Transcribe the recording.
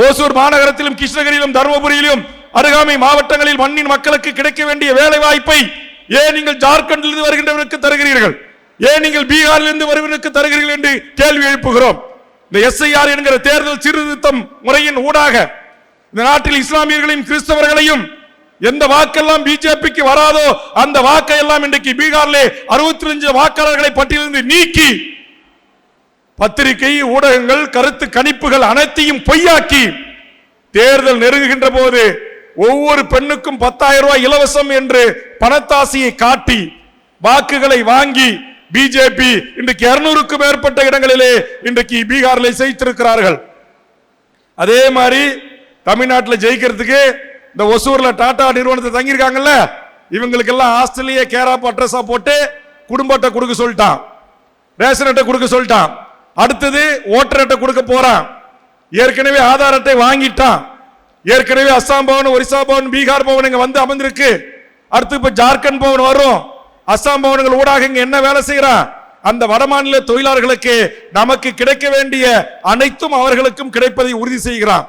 ஓசூர் மாநகரத்திலும் கிருஷ்ணகிரியிலும் தருமபுரியிலும் அருகாமை மாவட்டங்களில் மண்ணின் மக்களுக்கு கிடைக்க வேண்டிய வேலை வாய்ப்பை ஏன் நீங்கள் ஜார்க்கண்டிலிருந்து வருகின்றவருக்கு தருகிறீர்கள்? ஏன் நீங்கள் பீகாரிலிருந்து வருவதற்கு தருகிறீர்கள் என்று கேள்வி எழுப்புகிறோம். இந்த SIR என்கிற தேர்தல் சீர்திருத்தம் முறையின் ஊடாக இந்த நாட்டில் இஸ்லாமியர்களையும் கிறிஸ்தவர்களையும் எந்த வாக்கெல்லாம் பிஜேபிக்கு வராதோ அந்த வாக்கையெல்லாம் இன்றைக்கு பீகாரிலே 65 வாக்காளர்களை பட்டியலிருந்து நீக்கி பத்திரிகை ஊடகங்கள் கருத்து கணிப்புகள் அனைத்தையும் பொய்யாக்கி தேர்தல் நெருங்குகின்ற போது ஒவ்வொரு பெண்ணுக்கும் 10,000 ரூபாய் இலவசம் என்று பணத்தாசையை காட்டி வாக்குகளை வாங்கி பிஜேபி இன்றைக்கு 200க்கும் மேற்பட்ட இடங்களிலே இன்றைக்கு பீகாரில் செய்திருக்கிறார்கள். அதே மாதிரி தமிழ்நாட்டில் ஜெயிக்கிறதுக்கு இந்த ஒசூர்ல டாடா நிறுவனத்தை தங்கியிருக்காங்கல்ல, இவங்களுக்கு எல்லாம் ஆஸ்திரேலியா கேராப் அட்ரஸா போட்டு குடும்ப அட்டை கொடுக்க சொல்லிட்டான், ரேஷன் அட்டை கொடுக்க சொல்லிட்டான். அடுத்தது ஓட்டர் அட்டை கொடுக்க போறான். ஏற்கனவே ஆதார் அட்டை வாங்கிட்டான். ஏற்கனவே அஸ்ஸாம் பவன், ஒரிசா பவன், பீகார் பவன் இங்க வந்து அமர்ந்திருக்கு. அடுத்து இப்ப ஜார்க்கண்ட் பவன் வரும். அஸ்ஸாம் பவன்கள் ஊடாக இங்க என்ன வேலை செய்யறான்? அந்த வடமாநில தொழிலாளர்களுக்கு நமக்கு கிடைக்க வேண்டிய அனைத்தும் அவர்களுக்கும் கிடைப்பதை உறுதி செய்கிறான்.